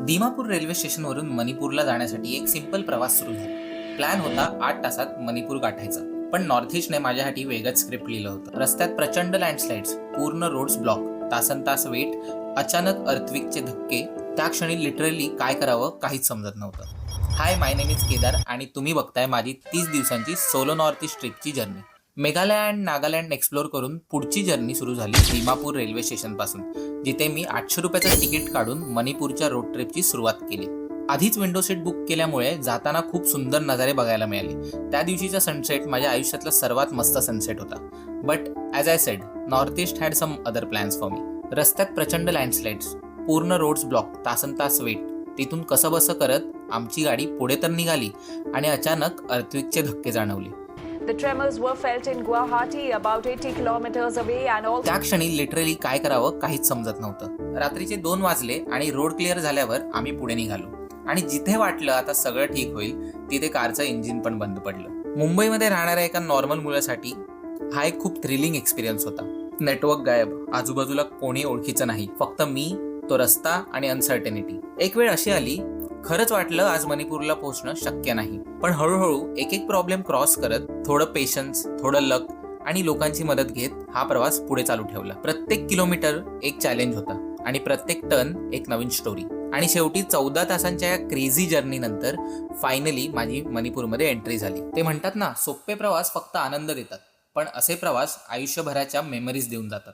Dimapur railway स्टेशनवरून मणिपूरला जाण्यासाठी एक सिंपल प्रवास सुरू झाला. प्लॅन होता 8 तासात मणिपूर गाठायचा. पण नॉर्थ ईस्टने माझ्यासाठी वेगळंच स्क्रिप्ट लिहिलं होतं. रस्त्यात प्रचंड लँडस्लाइड्स, पूर्ण रोड्स ब्लॉक, तासनतास वेट, अचानक अर्थक्वेकचे धक्के. त्या क्षणी लिटरली काय करावं काहीच समजत नव्हतं. Hi, my name is Kedar आणि तुम्ही बघताय माझी 30 दिवसांची सोलो नॉर्थ ईस्ट ट्रिपची journey. Meghalaya and Nagaland explore करून पुढची जर्नी सुरू झाली दिमापूर रेल्वे स्टेशनपासून, जिथे मी 800 रुपयाचं तिकीट काढून मणिपूरच्या रोड ट्रिपची सुरुवात केली. आधीच विंडो सीट बुक केल्यामुळे जाताना खूप सुंदर नजारे बघायला मिळाले. त्या दिवशीचा सनसेट माझ्या आयुष्यातला सर्वात मस्त सनसेट होता. But as I said, north east had some other plans for me. रस्त्यात प्रचंड लँडस्लाइड्स, पूर्ण रोड्स ब्लॉक, तासनतास वेट. तिथून कसं बसं करत आमची गाडी पुढे तर निघाली आणि अचानक अर्थक्वेकचे धक्के जाणवले. The tremors were felt in Guwahati, about 80 kilometers away, and also त्या क्षणी लिटरली काय करावं काहीच समजत नव्हतं. रात्रीचे 2 वाजले आणि रोड क्लिअर झाल्यावर आम्ही पुढे निघालो. आणि जिथे वाटलं आता सगळं ठीक होईल, तिथे कारचं इंजिन पण बंद पडलं. मुंबईमध्ये राहणाऱ्या एका नॉर्मल मुलासाठी हा एक खूप थ्रिलिंग एक्सपिरियन्स होता. नेटवर्क गायब, आजूबाजूला कोणी ओळखीचं नाही, फक्त मी, तो रस्ता आणि अनसर्टेनिटी. एक वेळ अशी आली, खरंच वाटलं आज मणिपूरला पोहोचणं शक्य नाही. पण हळूहळू एक एक प्रॉब्लेम क्रॉस करत, थोडं पेशन्स, थोडं लक आणि लोकांची मदत घेत हा प्रवास पुढे चालू ठेवला. प्रत्येक किलोमीटर एक चॅलेंज होता आणि प्रत्येक टर्न एक नवीन स्टोरी. आणि शेवटी 14 तासांच्या या क्रेझी जर्नी नंतर फायनली माझी मणिपूरमध्ये एंट्री झाली. ते म्हणतात ना, सोपे प्रवास फक्त आनंद देतात, पण असे प्रवास आयुष्यभराच्या मेमरीज देऊन जातात.